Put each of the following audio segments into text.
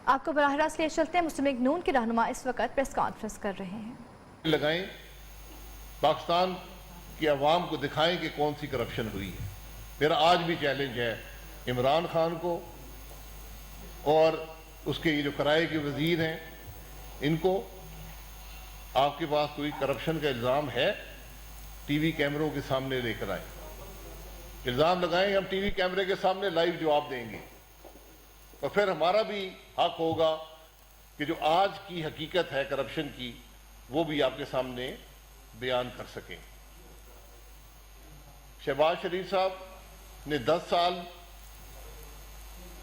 آپ کو براہ راست لے چلتے ہیں۔ مسلم لیگ نون کے رہنما اس وقت پریس کانفرنس کر رہے ہیں۔ لگائیں، پاکستان کی عوام کو دکھائیں کہ کون سی کرپشن ہوئی ہے۔ میرا آج بھی چیلنج ہے عمران خان کو اور اس کے یہ جو کرائے کے وزیر ہیں ان کو، آپ کے پاس کوئی کرپشن کا الزام ہے ٹی وی کیمروں کے سامنے لے کر آئیں، الزام لگائیں، ہم ٹی وی کیمرے کے سامنے لائیو جواب دیں گے، اور پھر ہمارا بھی حق ہوگا کہ جو آج کی حقیقت ہے کرپشن کی وہ بھی آپ کے سامنے بیان کر سکیں۔ شہباز شریف صاحب نے 10 سال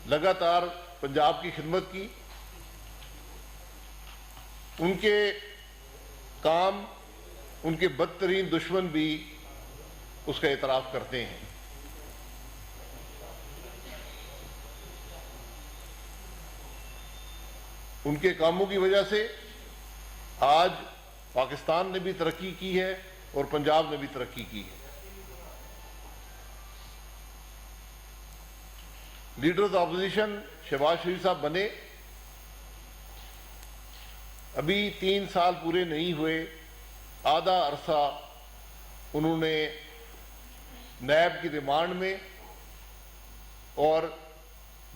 لگاتار پنجاب کی خدمت کی، ان کے کام ان کے بدترین دشمن بھی اس کا اعتراف کرتے ہیں۔ ان کے کاموں کی وجہ سے آج پاکستان نے بھی ترقی کی ہے اور پنجاب نے بھی ترقی کی ہے۔ لیڈرز اپوزیشن شہباز شریف صاحب بنے، ابھی 3 سال پورے نہیں ہوئے، آدھا عرصہ انہوں نے نیب کی ریمانڈ میں اور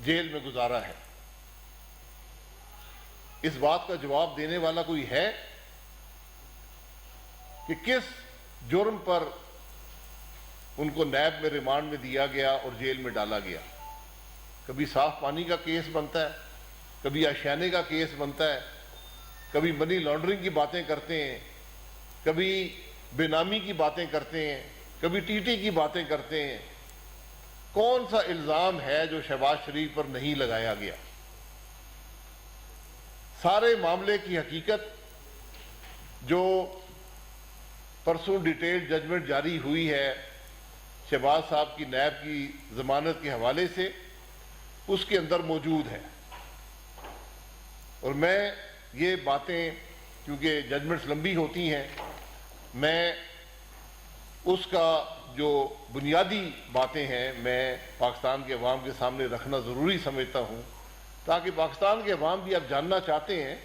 جیل میں گزارا ہے۔ اس بات کا جواب دینے والا کوئی ہے کہ کس جرم پر ان کو نیب میں ریمانڈ میں دیا گیا اور جیل میں ڈالا گیا؟ کبھی صاف پانی کا کیس بنتا ہے، کبھی آشیانے کا کیس بنتا ہے، کبھی منی لانڈرنگ کی باتیں کرتے ہیں، کبھی بے نامی کی باتیں کرتے ہیں، کبھی ٹی ٹی کی باتیں کرتے ہیں۔ کون سا الزام ہے جو شہباز شریف پر نہیں لگایا گیا؟ سارے معاملے کی حقیقت جو پرسوں ڈیٹیل ججمنٹ جاری ہوئی ہے شہباز صاحب کی نیب کی ضمانت کے حوالے سے، اس کے اندر موجود ہے، اور میں یہ باتیں کیونکہ ججمنٹس لمبی ہوتی ہیں، میں اس کا جو بنیادی باتیں ہیں میں پاکستان کے عوام کے سامنے رکھنا ضروری سمجھتا ہوں، تاکہ پاکستان کے عوام بھی اب جاننا چاہتے ہیں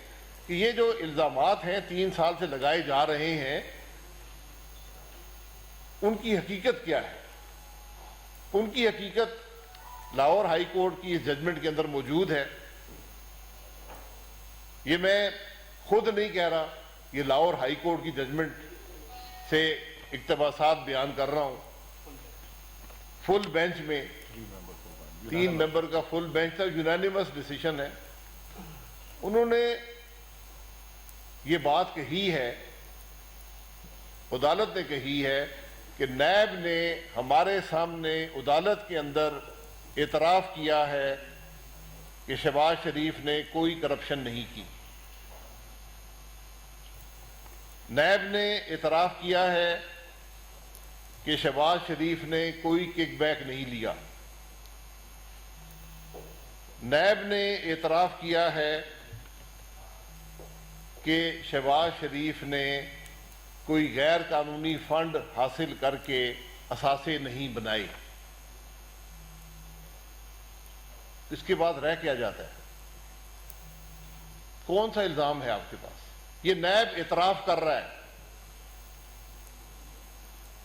کہ یہ جو الزامات ہیں 3 سال سے لگائے جا رہے ہیں ان کی حقیقت کیا ہے۔ ان کی حقیقت لاہور ہائی کورٹ کی اس ججمنٹ کے اندر موجود ہے۔ یہ میں خود نہیں کہہ رہا، یہ لاہور ہائی کورٹ کی ججمنٹ سے اقتباسات بیان کر رہا ہوں۔ فل بینچ میں 3 ممبر کا فل بینچ تھا، یونانیمس ڈیسیشن ہے، انہوں نے یہ بات کہی ہے، عدالت نے کہی ہے کہ نیب نے ہمارے سامنے عدالت کے اندر اعتراف کیا ہے کہ شہباز شریف نے کوئی کرپشن نہیں کی۔ نیب نے اعتراف کیا ہے کہ شہباز شریف نے کوئی کک بیک نہیں لیا۔ نیب نے اعتراف کیا ہے کہ شہباز شریف نے کوئی غیر قانونی فنڈ حاصل کر کے اثاثے نہیں بنائے۔ اس کے بعد رہ کیا جاتا ہے؟ کون سا الزام ہے آپ کے پاس؟ یہ نیب اعتراف کر رہا ہے۔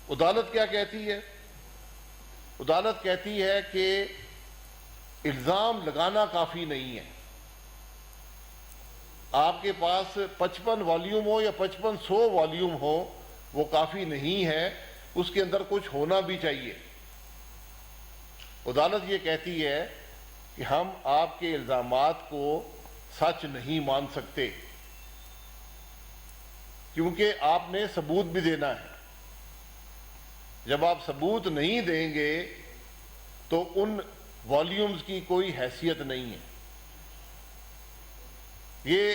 عدالت کیا کہتی ہے؟ عدالت کہتی ہے کہ الزام لگانا کافی نہیں ہے، آپ کے پاس 55 والیوم ہو یا 5500 والیوم ہو وہ کافی نہیں ہے، اس کے اندر کچھ ہونا بھی چاہیے۔ عدالت یہ کہتی ہے کہ ہم آپ کے الزامات کو سچ نہیں مان سکتے کیونکہ آپ نے ثبوت بھی دینا ہے۔ جب آپ ثبوت نہیں دیں گے تو ان والیومز کی کوئی حیثیت نہیں ہے۔ یہ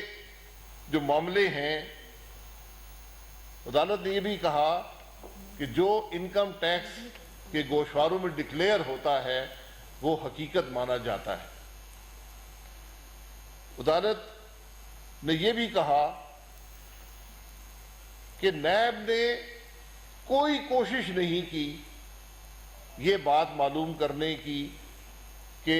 جو معاملے ہیں، عدالت نے یہ بھی کہا کہ جو انکم ٹیکس کے گوشواروں میں ڈکلیئر ہوتا ہے وہ حقیقت مانا جاتا ہے۔ عدالت نے یہ بھی کہا کہ نیب نے کوئی کوشش نہیں کی یہ بات معلوم کرنے کی کہ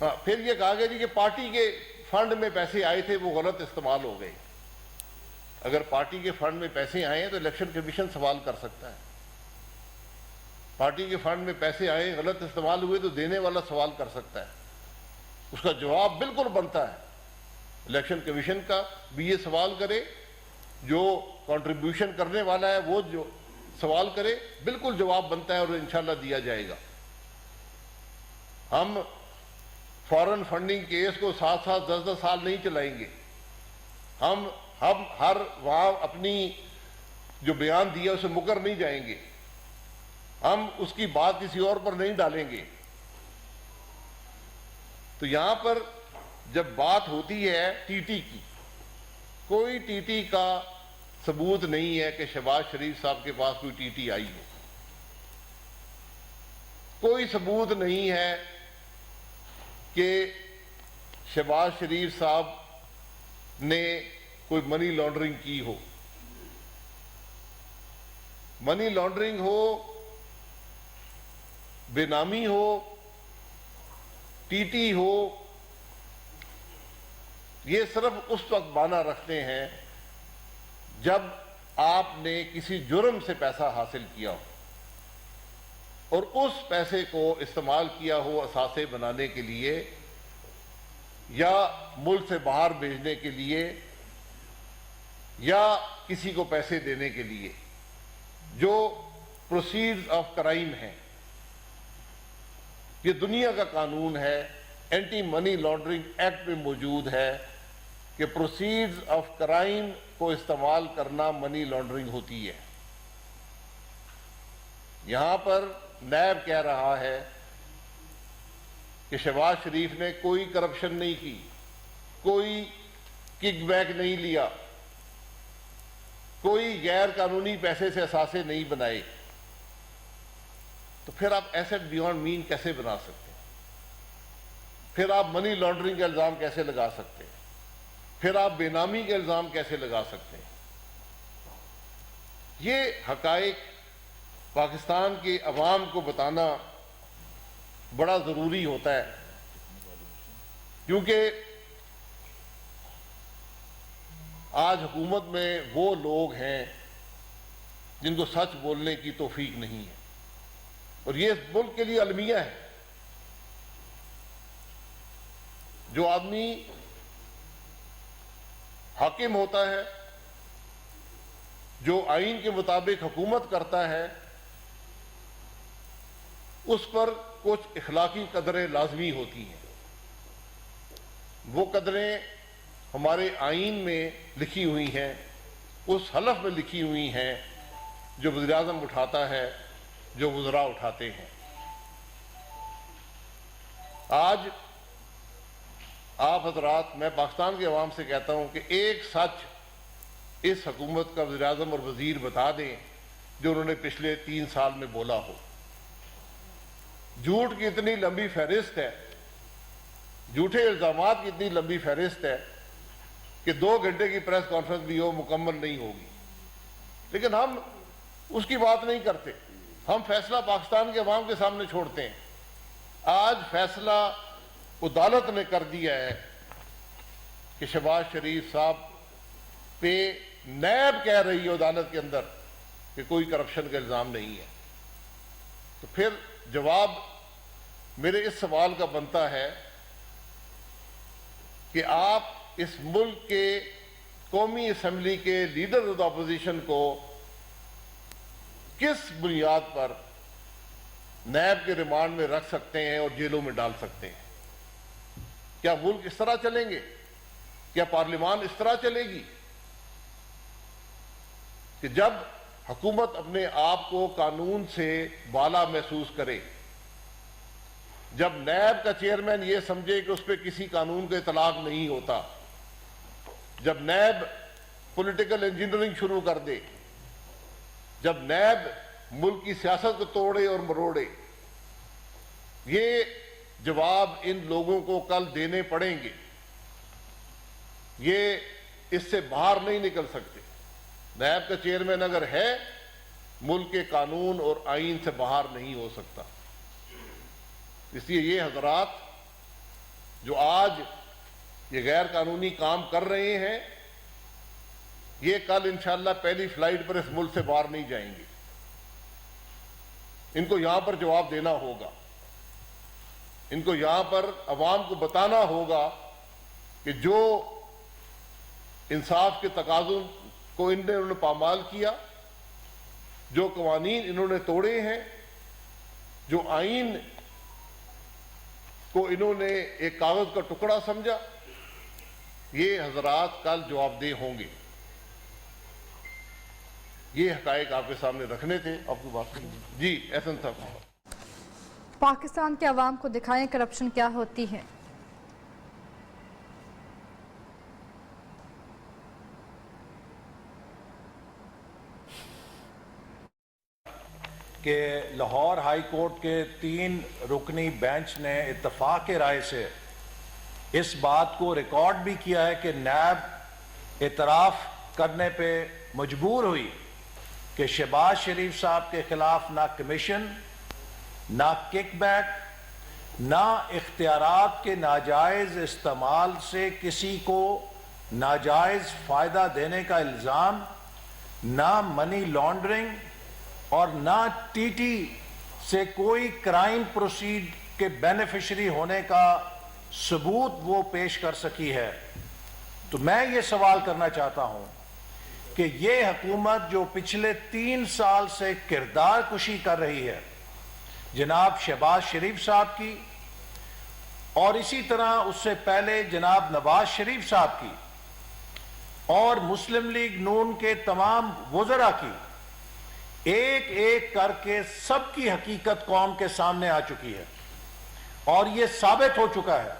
پھر یہ کہا گیا جی کہ پارٹی کے فنڈ میں پیسے آئے تھے وہ غلط استعمال ہو گئے. اگر پارٹی کے فنڈ میں پیسے آئے ہیں تو الیکشن کمیشن سوال کر سکتا ہے. پارٹی کے فنڈ میں پیسے آئے غلط استعمال ہوئے تو دینے والا سوال کر سکتا ہے. اس کا جواب بالکل بنتا ہے. الیکشن کمیشن کا بھی یہ سوال کرے, جو کنٹریبیوشن کرنے والا ہے وہ جو سوال کرے, بالکل جواب بنتا ہے اور انشاءاللہ دیا جائے گا. ہم فارن فنڈنگ کیس کو 7 10 سال نہیں چلائیں گے. ہم ہر وہاں اپنی جو بیان دیا اسے مکر نہیں جائیں گے. ہم اس کی بات کسی اور پر نہیں ڈالیں گے. تو یہاں پر جب بات ہوتی ہے ٹی ٹی کی, کوئی ٹی ٹی کا ثبوت نہیں ہے کہ شہباز شریف صاحب کے پاس کوئی ٹی ٹی آئی ہے. کوئی ثبوت نہیں ہے کہ شہباز شریف صاحب نے کوئی منی لانڈرنگ کی ہو. منی لانڈرنگ ہو, بے نامی ہو, ٹی ٹی ہو, یہ صرف اس وقت بانا رکھتے ہیں جب آپ نے کسی جرم سے پیسہ حاصل کیا ہو اور اس پیسے کو استعمال کیا ہو اثاثے بنانے کے لیے یا ملک سے باہر بھیجنے کے لیے یا کسی کو پیسے دینے کے لیے, جو پروسیڈز آف کرائم ہیں. یہ دنیا کا قانون ہے, اینٹی منی لانڈرنگ ایکٹ میں موجود ہے کہ پروسیڈز آف کرائم کو استعمال کرنا منی لانڈرنگ ہوتی ہے. یہاں پر نیب کہہ رہا ہے کہ شہباز شریف نے کوئی کرپشن نہیں کی, کوئی کک بیک نہیں لیا, کوئی غیر قانونی پیسے سے اثاثے نہیں بنائے. تو پھر آپ ایسٹ بیونڈ مین کیسے بنا سکتے ہیں؟ پھر آپ منی لانڈرنگ کا الزام کیسے لگا سکتے ہیں؟ پھر آپ بے نامی کے الزام کیسے لگا سکتے ہیں؟ یہ حقائق پاکستان کے عوام کو بتانا بڑا ضروری ہوتا ہے, کیونکہ آج حکومت میں وہ لوگ ہیں جن کو سچ بولنے کی توفیق نہیں ہے, اور یہ اس ملک کے لیے المیہ ہے. جو آدمی حاکم ہوتا ہے, جو آئین کے مطابق حکومت کرتا ہے, اس پر کچھ اخلاقی قدریں لازمی ہوتی ہیں. وہ قدریں ہمارے آئین میں لکھی ہوئی ہیں, اس حلف میں لکھی ہوئی ہیں جو وزیر اعظم اٹھاتا ہے, جو وزراء اٹھاتے ہیں. آج آپ حضرات, میں پاکستان کے عوام سے کہتا ہوں کہ ایک سچ اس حکومت کا وزیر اعظم اور وزیر بتا دیں جو انہوں نے پچھلے 3 سال میں بولا ہو. جھوٹ کی اتنی لمبی فہرست ہے, جھوٹے الزامات کی اتنی لمبی فہرست ہے کہ 2 گھنٹے کی پریس کانفرنس بھی ہو مکمل نہیں ہوگی. لیکن ہم اس کی بات نہیں کرتے. ہم فیصلہ پاکستان کے عوام کے سامنے چھوڑتے ہیں. آج فیصلہ عدالت نے کر دیا ہے کہ شہباز شریف صاحب پہ نیب کہہ رہی ہے عدالت کے اندر کہ کوئی کرپشن کا الزام نہیں ہے. تو پھر جواب میرے اس سوال کا بنتا ہے کہ آپ اس ملک کے قومی اسمبلی کے لیڈر آف اپوزیشن کو کس بنیاد پر نیب کے ریمانڈ میں رکھ سکتے ہیں اور جیلوں میں ڈال سکتے ہیں؟ کیا ملک اس طرح چلیں گے؟ کیا پارلیمان اس طرح چلے گی کہ جب حکومت اپنے آپ کو قانون سے بالا محسوس کرے, جب نیب کا چیئرمین یہ سمجھے کہ اس پہ کسی قانون کا اطلاق نہیں ہوتا, جب نیب پولیٹیکل انجینئرنگ شروع کر دے, جب نیب ملک کی سیاست کو توڑے اور مروڑے؟ یہ جواب ان لوگوں کو کل دینے پڑیں گے. یہ اس سے باہر نہیں نکل سکتے. نیب کا چیئرمین اگر ہے, ملک کے قانون اور آئین سے باہر نہیں ہو سکتا. اس لیے یہ حضرات جو آج یہ غیر قانونی کام کر رہے ہیں، یہ کل انشاءاللہ پہلی فلائٹ پر اس ملک سے باہر نہیں جائیں گے. ان کو یہاں پر جواب دینا ہوگا. ان کو یہاں پر عوام کو بتانا ہوگا کہ جو انصاف کے تقاضوں کو انہوں نے پامال کیا، جو قوانین انہوں نے توڑے ہیں، جو آئین کو انہوں نے ایک کاغذ کا ٹکڑا سمجھا، یہ حضرات کل جواب دہ ہوں گے. یہ حقائق آپ کے سامنے رکھنے تھے. آپ کی بات جی احسن صاحب. پاکستان کے عوام کو دکھائیں کرپشن کیا ہوتی ہے. کہ لاہور ہائی کورٹ کے 3 رکنی بینچ نے اتفاق رائے سے اس بات کو ریکارڈ بھی کیا ہے کہ نیب اعتراف کرنے پہ مجبور ہوئی کہ شہباز شریف صاحب کے خلاف نہ کمیشن، نہ کک بیک، نہ اختیارات کے ناجائز استعمال سے کسی کو ناجائز فائدہ دینے کا الزام، نہ منی لانڈرنگ اور نہ ٹی ٹی سے کوئی کرائم پروسیڈ کے بینیفیشری ہونے کا ثبوت وہ پیش کر سکی ہے. تو میں یہ سوال کرنا چاہتا ہوں کہ یہ حکومت جو پچھلے 3 سال سے کردار کشی کر رہی ہے جناب شہباز شریف صاحب کی، اور اسی طرح اس سے پہلے جناب نواز شریف صاحب کی، اور مسلم لیگ نون کے تمام وزراء کی، ایک ایک کر کے سب کی حقیقت قوم کے سامنے آ چکی ہے. اور یہ ثابت ہو چکا ہے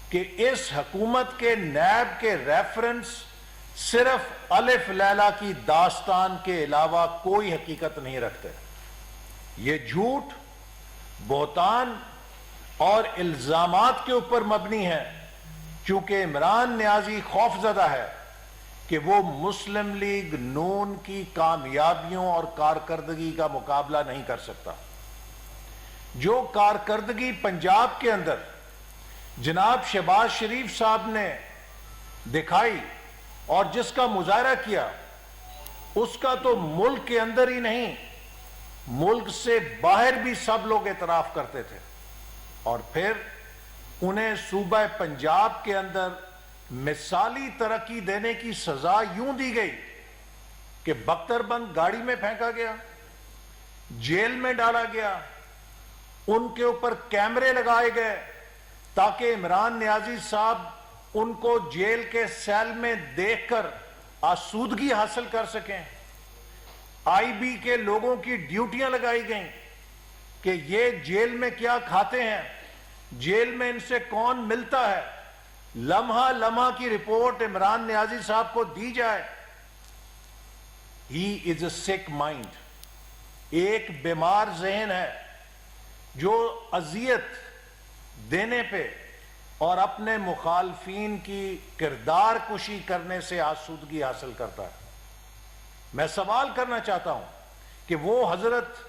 کہ اس حکومت کے نیب کے ریفرنس صرف الف لیلا کی داستان کے علاوہ کوئی حقیقت نہیں رکھتے. یہ جھوٹ، بہتان اور الزامات کے اوپر مبنی ہے، چونکہ عمران نیازی خوفزدہ ہے کہ وہ مسلم لیگ نون کی کامیابیوں اور کارکردگی کا مقابلہ نہیں کر سکتا. جو کارکردگی پنجاب کے اندر جناب شہباز شریف صاحب نے دکھائی اور جس کا مظاہرہ کیا، اس کا تو ملک کے اندر ہی نہیں، ملک سے باہر بھی سب لوگ اعتراف کرتے تھے. اور پھر انہیں صوبہ پنجاب کے اندر مثالی ترقی دینے کی سزا یوں دی گئی کہ بختر بند گاڑی میں پھینکا گیا، جیل میں ڈالا گیا، ان کے اوپر کیمرے لگائے گئے تاکہ عمران نیازی صاحب ان کو جیل کے سیل میں دیکھ کر آسودگی حاصل کر سکیں. آئی بی کے لوگوں کی ڈیوٹیاں لگائی گئیں کہ یہ جیل میں کیا کھاتے ہیں، جیل میں ان سے کون ملتا ہے، لمحہ لمحہ کی رپورٹ عمران نیازی صاحب کو دی جائے. ہی از اے سک مائنڈ، ایک بیمار ذہن ہے جو اذیت دینے پہ اور اپنے مخالفین کی کردار کشی کرنے سے آسودگی حاصل کرتا ہے. میں سوال کرنا چاہتا ہوں کہ وہ حضرت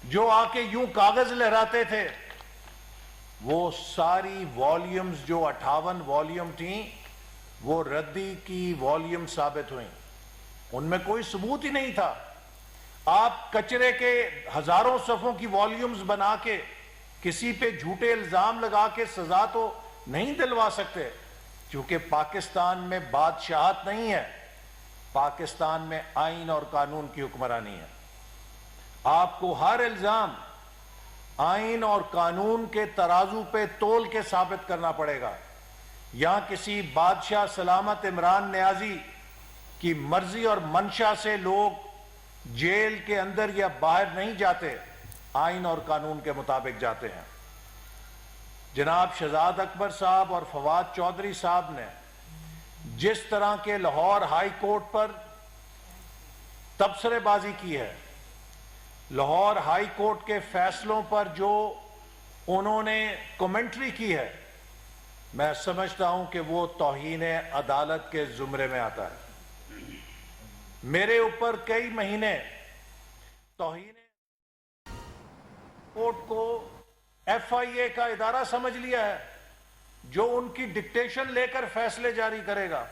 جو آ کے یوں کاغذ لہراتے تھے، وہ ساری والیومز جو 58 والیوم تھیں وہ ردی کی والیوم ثابت ہوئیں. ان میں کوئی ثبوت ہی نہیں تھا. آپ کچرے کے ہزاروں صفوں کی والیومز بنا کے کسی پہ جھوٹے الزام لگا کے سزا تو نہیں دلوا سکتے، چونکہ پاکستان میں بادشاہت نہیں ہے، پاکستان میں آئین اور قانون کی حکمرانی ہے. آپ کو ہر الزام آئین اور قانون کے ترازو پہ تول کے ثابت کرنا پڑے گا. یہاں کسی بادشاہ سلامت عمران نیازی کی مرضی اور منشا سے لوگ جیل کے اندر یا باہر نہیں جاتے، آئین اور قانون کے مطابق جاتے ہیں. جناب شہزاد اکبر صاحب اور فواد چودھری صاحب نے جس طرح کے لاہور ہائی کورٹ پر تبصرے بازی کی ہے، لاہور ہائی کورٹ کے فیصلوں پر جو انہوں نے کمنٹری کی ہے، میں سمجھتا ہوں کہ وہ توہین عدالت کے زمرے میں آتا ہے. میرے اوپر کئی مہینے توہین کورٹ کو ایف آئی اے کا ادارہ سمجھ لیا ہے. جو ان کی ڈکٹیشن لے کر فیصلے جاری کرے گا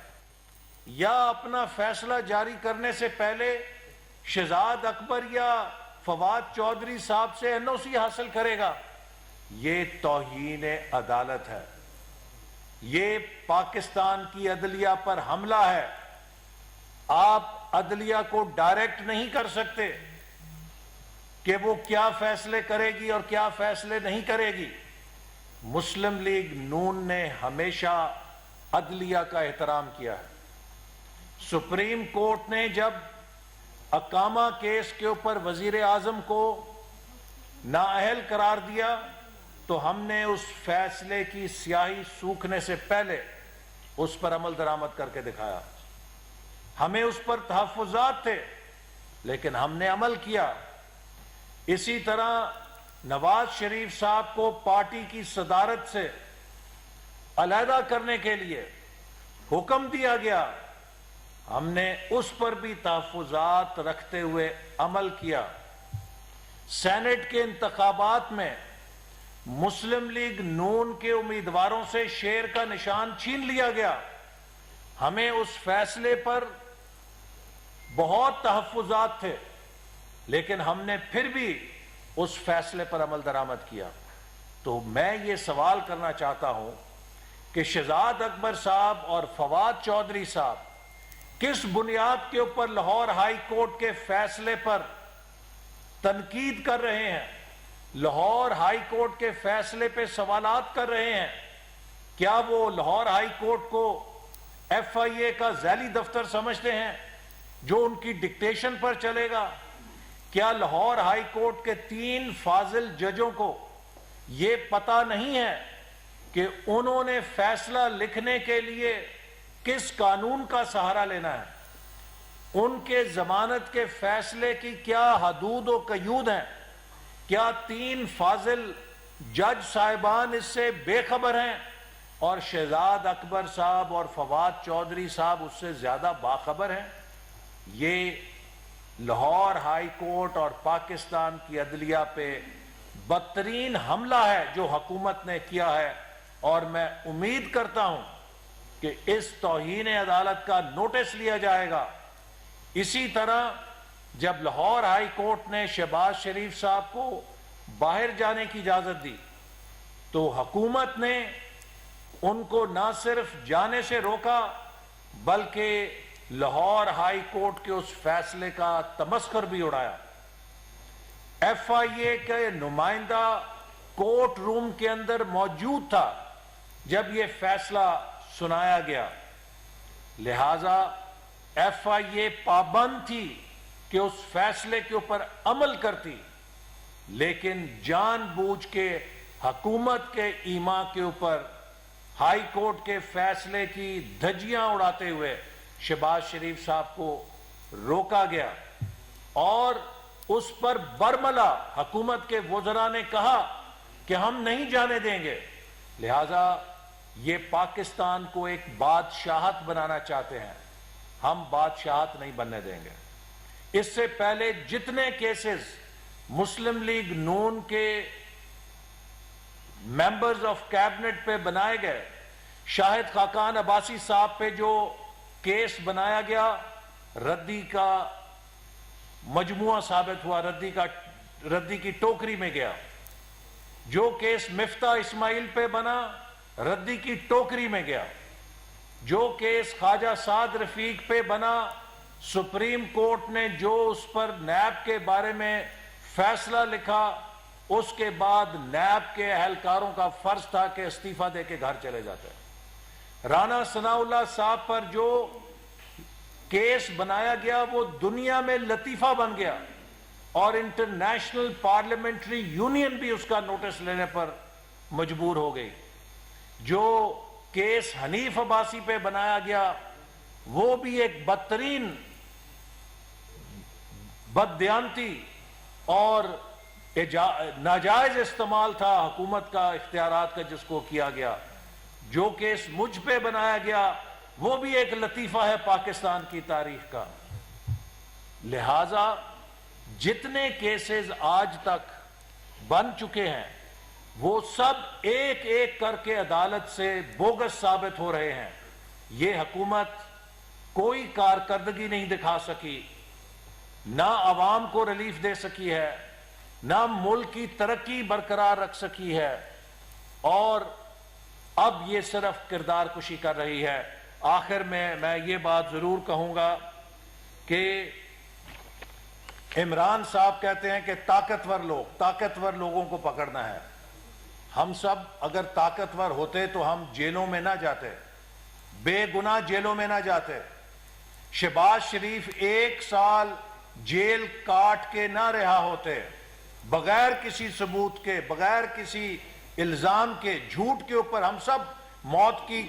یا اپنا فیصلہ جاری کرنے سے پہلے شہزاد اکبر یا فواد چودھری صاحب سے این او سی حاصل کرے گا، یہ توہین عدالت ہے، یہ پاکستان کی عدلیہ پر حملہ ہے۔ آپ عدلیہ کو ڈائریکٹ نہیں کر سکتے کہ وہ کیا فیصلے کرے گی اور کیا فیصلے نہیں کرے گی۔ مسلم لیگ نون نے ہمیشہ عدلیہ کا احترام کیا ہے۔ سپریم کورٹ نے جب اقامہ کیس کے اوپر وزیر اعظم کو نااہل قرار دیا تو ہم نے اس فیصلے کی سیاہی سوکھنے سے پہلے اس پر عمل درآمد کر کے دکھایا۔ ہمیں اس پر تحفظات تھے لیکن ہم نے عمل کیا۔ اسی طرح نواز شریف صاحب کو پارٹی کی صدارت سے علیحدہ کرنے کے لیے حکم دیا گیا، ہم نے اس پر بھی تحفظات رکھتے ہوئے عمل کیا۔ سینٹ کے انتخابات میں مسلم لیگ نون کے امیدواروں سے شیر کا نشان چھین لیا گیا، ہمیں اس فیصلے پر بہت تحفظات تھے لیکن ہم نے پھر بھی اس فیصلے پر عمل درآمد کیا۔ تو میں یہ سوال کرنا چاہتا ہوں کہ شہزاد اکبر صاحب اور فواد چودھری صاحب کس بنیاد کے اوپر لاہور ہائی کورٹ کے فیصلے پر تنقید کر رہے ہیں، لاہور ہائی کورٹ کے فیصلے پہ سوالات کر رہے ہیں؟ کیا وہ لاہور ہائی کورٹ کو ایف آئی اے کا ذیلی دفتر سمجھتے ہیں جو ان کی ڈکٹیشن پر چلے گا؟ کیا لاہور ہائی کورٹ کے 3 فاضل ججوں کو یہ پتہ نہیں ہے کہ انہوں نے فیصلہ لکھنے کے لیے کس قانون کا سہارا لینا ہے؟ ان کے ضمانت کے فیصلے کی کیا حدود و قیود ہیں؟ کیا 3 فاضل جج صاحبان اس سے بے خبر ہیں اور شہزاد اکبر صاحب اور فواد چودھری صاحب اس سے زیادہ باخبر ہیں؟ یہ لاہور ہائی کورٹ اور پاکستان کی عدلیہ پہ بدترین حملہ ہے جو حکومت نے کیا ہے، اور میں امید کرتا ہوں کہ اس توہین عدالت کا نوٹس لیا جائے گا۔ اسی طرح جب لاہور ہائی کورٹ نے شہباز شریف صاحب کو باہر جانے کی اجازت دی تو حکومت نے ان کو نہ صرف جانے سے روکا بلکہ لاہور ہائی کورٹ کے اس فیصلے کا تمسخر بھی اڑایا۔ ایف آئی اے کے نمائندہ کورٹ روم کے اندر موجود تھا جب یہ فیصلہ سنایا گیا، لہذا ایف آئی اے پابند تھی کہ اس فیصلے کے اوپر عمل کرتی، لیکن جان بوجھ کے حکومت کے ایما کے اوپر ہائی کورٹ کے فیصلے کی دھجیاں اڑاتے ہوئے شہباز شریف صاحب کو روکا گیا، اور اس پر برملا حکومت کے وزراء نے کہا کہ ہم نہیں جانے دیں گے۔ لہذا یہ پاکستان کو ایک بادشاہت بنانا چاہتے ہیں، ہم بادشاہت نہیں بننے دیں گے۔ اس سے پہلے جتنے کیسز مسلم لیگ نون کے ممبرز آف کیبنٹ پہ بنائے گئے، شاہد خاقان عباسی صاحب پہ جو کیس بنایا گیا ردی کا مجموعہ ثابت ہوا، ردی کی ٹوکری میں گیا۔ جو کیس مفتاح اسماعیل پہ بنا ردی کی ٹوکری میں گیا۔ جو کیس خواجہ سعد رفیق پہ بنا، سپریم کورٹ نے جو اس پر نیب کے بارے میں فیصلہ لکھا، اس کے بعد نیب کے اہلکاروں کا فرض تھا کہ استعفیٰ دے کے گھر چلے جاتے۔ رانا ثناء اللہ صاحب پر جو کیس بنایا گیا وہ دنیا میں لطیفہ بن گیا، اور انٹرنیشنل پارلیمنٹری یونین بھی اس کا نوٹس لینے پر مجبور ہو گئی۔ جو کیس حنیف عباسی پہ بنایا گیا وہ بھی ایک بدترین بددیانتی اور ناجائز استعمال تھا حکومت کا اختیارات کا جس کو کیا گیا۔ جو کیس مجھ پہ بنایا گیا وہ بھی ایک لطیفہ ہے پاکستان کی تاریخ کا۔ لہذا جتنے کیسز آج تک بن چکے ہیں وہ سب ایک ایک کر کے عدالت سے بوگس ثابت ہو رہے ہیں. یہ حکومت کوئی کارکردگی نہیں دکھا سکی, نہ عوام کو ریلیف دے سکی ہے, نہ ملک کی ترقی برقرار رکھ سکی ہے, اور اب یہ صرف کردار کشی کر رہی ہے. آخر میں یہ بات ضرور کہوں گا کہ عمران صاحب کہتے ہیں کہ طاقتور لوگوں کو پکڑنا ہے. ہم سب اگر طاقتور ہوتے تو ہم جیلوں میں نہ جاتے, بے گناہ جیلوں میں نہ جاتے. شہباز شریف 1 سال جیل کاٹ کے نہ رہا ہوتے, بغیر کسی ثبوت کے, بغیر کسی الزام کے, جھوٹ کے اوپر ہم سب موت کی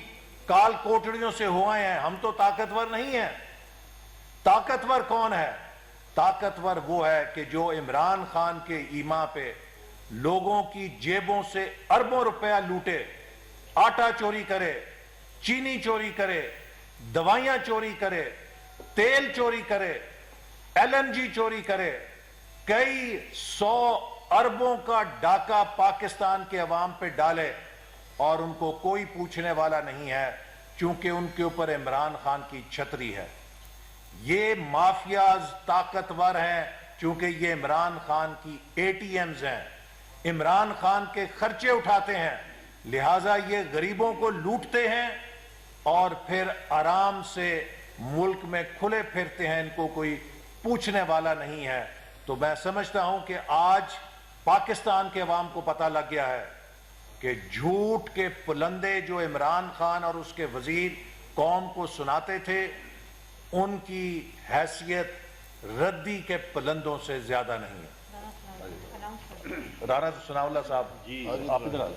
کال کوٹڑیوں سے ہوئے ہیں. ہم تو طاقتور نہیں ہیں. طاقتور کون ہے؟ طاقتور وہ ہے کہ جو عمران خان کے ایما پہ لوگوں کی جیبوں سے اربوں روپیہ لوٹے, آٹا چوری کرے, چینی چوری کرے, دوائیاں چوری کرے, تیل چوری کرے, LNG چوری کرے, کئی 100 اربوں کا ڈاکہ پاکستان کے عوام پہ ڈالے, اور ان کو کوئی پوچھنے والا نہیں ہے چونکہ ان کے اوپر عمران خان کی چھتری ہے. یہ مافیاز طاقتور ہیں چونکہ یہ عمران خان کی ATMs ہیں, عمران خان کے خرچے اٹھاتے ہیں, لہٰذا یہ غریبوں کو لوٹتے ہیں اور پھر آرام سے ملک میں کھلے پھرتے ہیں, ان کو کوئی پوچھنے والا نہیں ہے. تو میں سمجھتا ہوں کہ آج پاکستان کے عوام کو پتہ لگ گیا ہے کہ جھوٹ کے پلندے جو عمران خان اور اس کے وزیر قوم کو سناتے تھے, ان کی حیثیت ردی کے پلندوں سے زیادہ نہیں ہے. رانا ثناء اللہ صاحب جی, آپ ادھر آئیں.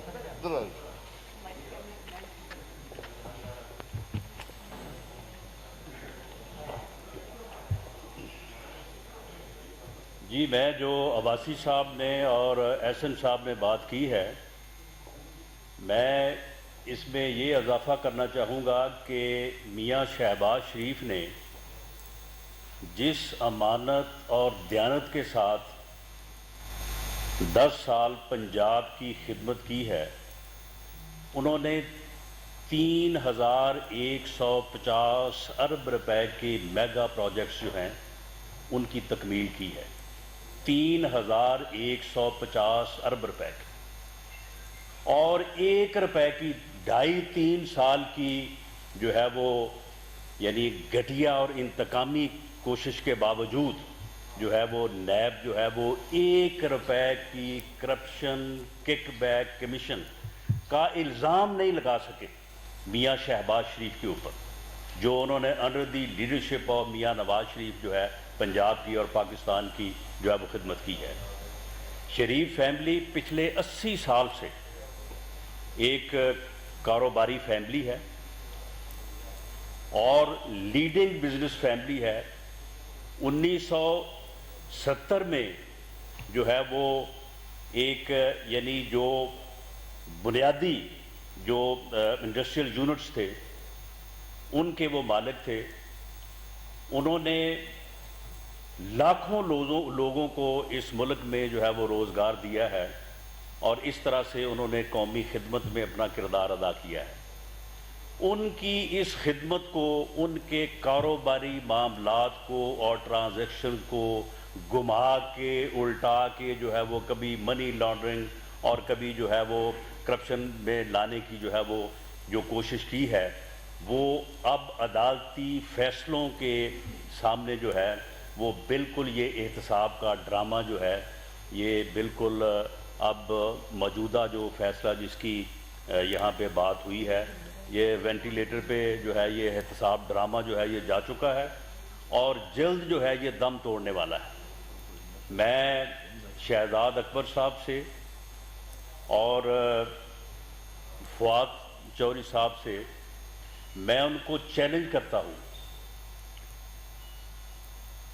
جی, میں جو عباسی صاحب نے اور احسن صاحب نے بات کی ہے, میں اس میں یہ اضافہ کرنا چاہوں گا کہ میاں شہباز شریف نے جس امانت اور دیانت کے ساتھ 10 سال پنجاب کی خدمت کی ہے, انہوں نے 3150 ارب روپے کے میگا پروجیکٹس جو ہیں ان کی تکمیل کی ہے. 3150 ارب روپے کی, اور 1 روپے کی 2.5-3 سال کی جو ہے وہ یعنی گھٹیا اور انتقامی کوشش کے باوجود جو ہے وہ نیب جو ہے وہ 1 روپے کی کرپشن, کک بیک, کمیشن کا الزام نہیں لگا سکے میاں شہباز شریف کے اوپر, جو انہوں نے under the leadership of Mian Nawaz شریف جو ہے پنجاب کی اور پاکستان کی جو ہے وہ خدمت کی ہے. شریف فیملی پچھلے 80 سال سے ایک کاروباری فیملی ہے اور لیڈنگ بزنس فیملی ہے. 1970 میں جو ہے وہ ایک یعنی جو بنیادی جو انڈسٹریل یونٹس تھے ان کے وہ مالک تھے. انہوں نے لاکھوں لوگوں کو اس ملک میں جو ہے وہ روزگار دیا ہے, اور اس طرح سے انہوں نے قومی خدمت میں اپنا کردار ادا کیا ہے. ان کی اس خدمت کو, ان کے کاروباری معاملات کو اور ٹرانزیکشن کو گما کے, الٹا کے جو ہے وہ کبھی منی لانڈرنگ اور کبھی جو ہے وہ کرپشن میں لانے کی جو ہے وہ جو کوشش کی ہے, وہ اب عدالتی فیصلوں کے سامنے جو ہے وہ بالکل یہ احتساب کا ڈرامہ جو ہے یہ بالکل اب موجودہ جو فیصلہ جس کی یہاں پہ بات ہوئی ہے, یہ وینٹیلیٹر پہ جو ہے یہ احتساب ڈرامہ جو ہے یہ جا چکا ہے اور جلد جو ہے یہ دم توڑنے والا ہے. میں شہزاد اکبر صاحب سے اور فواد چوہدری صاحب سے میں ان کو چیلنج کرتا ہوں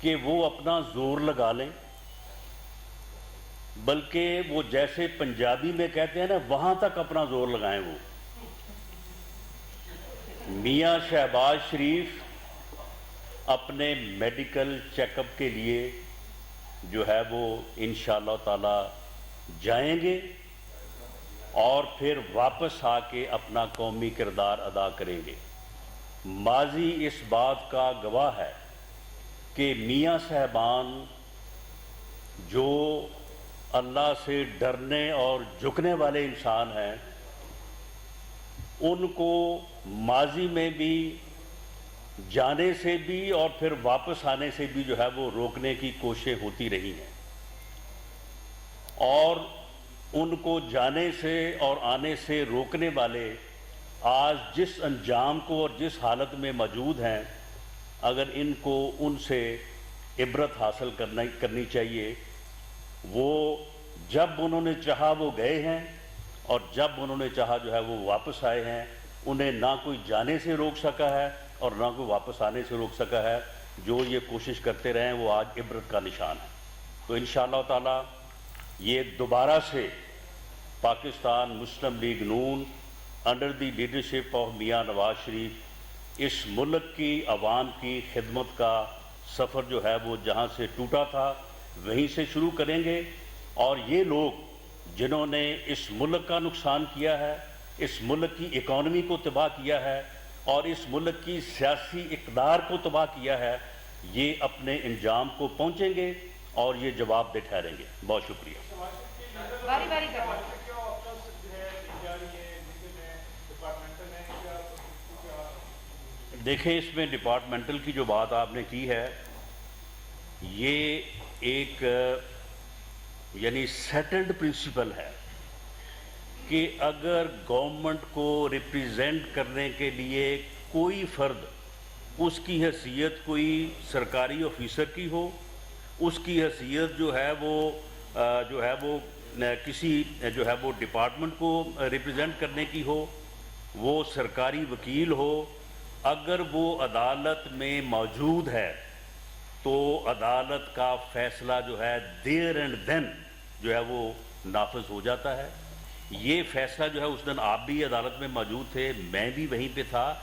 کہ وہ اپنا زور لگا لیں, بلکہ وہ جیسے پنجابی میں کہتے ہیں نا وہاں تک اپنا زور لگائیں. وہ میاں شہباز شریف اپنے میڈیکل چیک اپ کے لیے جو ہے وہ انشاءاللہ تعالی جائیں گے, اور پھر واپس آ کے اپنا قومی کردار ادا کریں گے۔ ماضی اس بات کا گواہ ہے کہ میاں صاحبان جو اللہ سے ڈرنے اور جھکنے والے انسان ہیں، ان کو ماضی میں بھی جانے سے بھی اور پھر واپس آنے سے بھی جو ہے وہ روکنے کی کوششیں ہوتی رہی ہیں، اور ان کو جانے سے اور آنے سے روکنے والے آج جس انجام کو اور جس حالت میں موجود ہیں، اگر ان کو ان سے عبرت حاصل کرنی چاہیے۔ وہ جب انہوں نے چاہا وہ گئے ہیں، اور جب انہوں نے چاہا جو ہے وہ واپس آئے ہیں۔ انہیں نہ کوئی جانے سے روک سکا ہے اور نہ کوئی واپس آنے سے روک سکا ہے۔ جو یہ کوشش کرتے رہے ہیں وہ آج عبرت کا نشان ہے۔ تو انشاءاللہ تعالی یہ دوبارہ سے Pakistan Muslim League Noon under the leadership of Mian Nawaz شریف اس ملک کی عوام کی خدمت کا سفر جو ہے وہ جہاں سے ٹوٹا تھا وہیں سے شروع کریں گے، اور یہ لوگ جنہوں نے اس ملک کا نقصان کیا ہے، اس ملک کی اکانومی کو تباہ کیا ہے اور اس ملک کی سیاسی اقدار کو تباہ کیا ہے، یہ اپنے انجام کو پہنچیں گے اور یہ جواب دہ ٹھہریں گے۔ بہت شکریہ۔ دیکھیں، اس میں ڈپارٹمنٹل کی جو بات آپ نے کی ہے، یہ ایک یعنی سیٹلڈ پرنسپل ہے کہ اگر گورنمنٹ کو ریپریزنٹ کرنے کے لیے کوئی فرد، اس کی حیثیت کوئی سرکاری آفیسر کی ہو، اس کی حیثیت جو ہے وہ کسی جو ہے وہ ڈپارٹمنٹ کو ریپریزنٹ کرنے کی ہو، وہ سرکاری وکیل ہو، اگر وہ عدالت میں موجود ہے تو عدالت کا فیصلہ جو ہے دیر اینڈ دین جو ہے وہ نافذ ہو جاتا ہے۔ یہ فیصلہ جو ہے، اس دن آپ بھی عدالت میں موجود تھے، میں بھی وہیں پہ تھا۔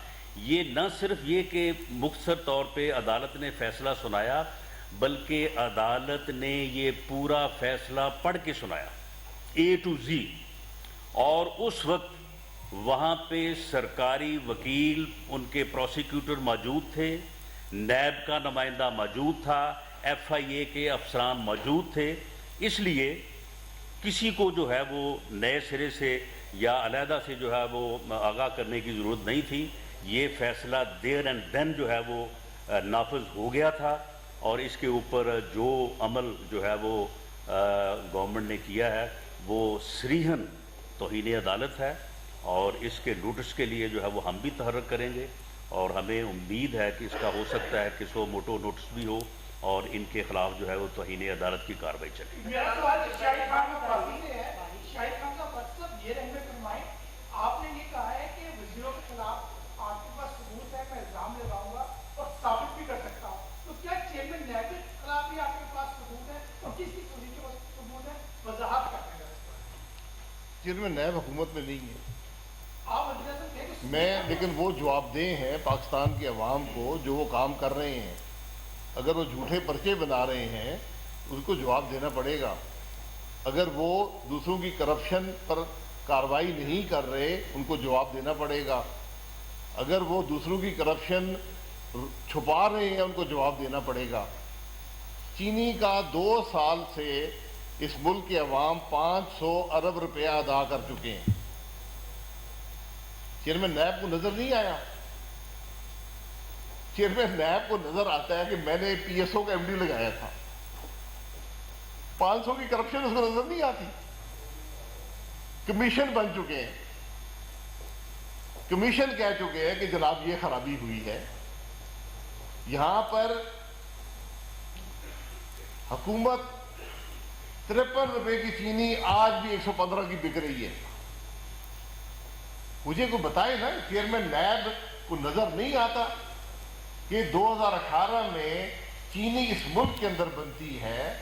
یہ نہ صرف یہ کہ مختصر طور پہ عدالت نے فیصلہ سنایا، بلکہ عدالت نے یہ پورا فیصلہ پڑھ کے سنایا A to Z، اور اس وقت وہاں پہ سرکاری وکیل، ان کے پروسیکیوٹر موجود تھے، نیب کا نمائندہ موجود تھا، FIA کے افسران موجود تھے۔ اس لیے کسی کو جو ہے وہ نئے سرے سے یا علیحدہ سے جو ہے وہ آگاہ کرنے کی ضرورت نہیں تھی۔ یہ فیصلہ دیر اینڈ دین جو ہے وہ نافذ ہو گیا تھا، اور اس کے اوپر جو عمل جو ہے وہ گورنمنٹ نے کیا ہے وہ صریحاً توہین عدالت ہے، اور اس کے نوٹس کے لیے جو ہے وہ ہم بھی تحرک کریں گے، اور ہمیں امید ہے کہ اس کا ہو سکتا ہے کہ سو موٹو نوٹس بھی ہو اور ان کے خلاف جو ہے وہ توہین عدالت کی کارروائی چلے۔ میرا سوال شاہد خان کا ہے، شاہد خان کا مطلب یہ رہنمائی فرمائیں، آپ نے یہ کہا ہے کہ وزیروں کے خلاف آپ کے پاس ثبوت ہے، میں الزام لگاؤں گا اور ثابت بھی کر سکتا ہوں، تو کیا چیئرمین نیب کے خلاف بھی آپ کے پاس ثبوت ہے اور کس کی پوزیشن کے پاس ثبوت ہے؟ وضاحت کرنے کا اس پر۔ چیئرمین نیب حکومت میں نہیں ہے، آپ وزیر اعظم کہہ کہ میں لیکن وہ جواب دہ ہیں پاکستان کی عوام کو جو وہ کام کر رہے ہیں۔ اگر وہ جھوٹے پرچے بنا رہے ہیں ان کو جواب دینا پڑے گا، اگر وہ دوسروں کی کرپشن پر کارروائی نہیں کر رہے ان کو جواب دینا پڑے گا، اگر وہ دوسروں کی کرپشن چھپا رہے ہیں ان کو جواب دینا پڑے گا۔ چینی کا 2 سال سے اس ملک کے عوام 500 ارب روپیہ ادا کر چکے ہیں۔ چیئرمین نیب کو نظر نہیں آیا؟ چیئرمین نیب کو نظر آتا ہے کہ میں نے PSO کا MD لگایا تھا، 500 کی کرپشن اس کو نظر نہیں آتی؟ کمیشن بن چکے ہیں، کمیشن کہہ چکے ہیں کہ جناب یہ خرابی ہوئی ہے۔ یہاں پر حکومت 53 روپے کی چینی آج بھی 115 کی بک رہی ہے۔ مجھے کوئی بتائے نا، چیئرمین نیب کو نظر نہیں آتا کہ 2018 میں چینی اس ملک کے اندر بنتی ہے،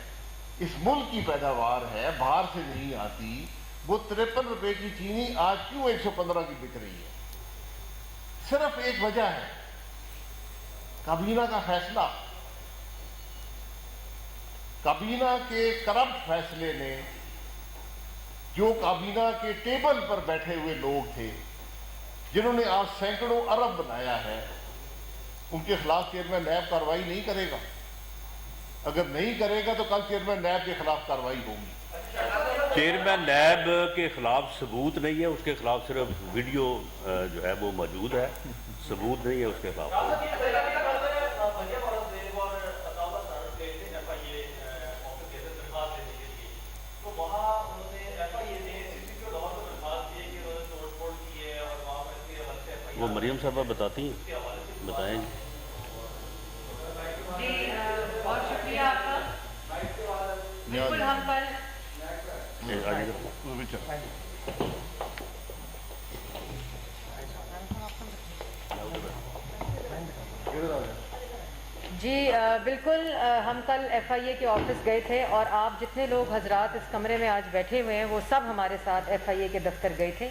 اس ملک کی پیداوار ہے، باہر سے نہیں آتی، وہ 53 روپے کی چینی آج کیوں 115 کی بک رہی ہے؟ صرف ایک وجہ ہے، کابینہ کا فیصلہ۔ کابینہ کے کرپٹ فیصلے نے جو کابینہ کے ٹیبل پر بیٹھے ہوئے لوگ تھے جنہوں نے آج سینکڑوں ارب بنایا ہے، ان کے خلاف چیئرمین نیب کارروائی نہیں کرے گا؟ اگر نہیں کرے گا تو کل چیئرمین نیب کے خلاف کارروائی ہوگی۔ چیئرمین نیب کے خلاف ثبوت نہیں ہے، اس کے خلاف صرف ویڈیو جو ہے وہ موجود ہے، ثبوت نہیں ہے اس کے خلاف۔ وہ مریم صاحبہ بتاتی ہیں، بتائیں گے۔ جی بہت شکریہ آپ کا۔ بالکل ہم کل بالکل ہم کل ایف آئی اے کے آفس گئے تھے، اور آپ جتنے لوگ حضرات اس کمرے میں آج بیٹھے ہوئے ہیں وہ سب ہمارے ساتھ ایف آئی اے کے دفتر گئے تھے۔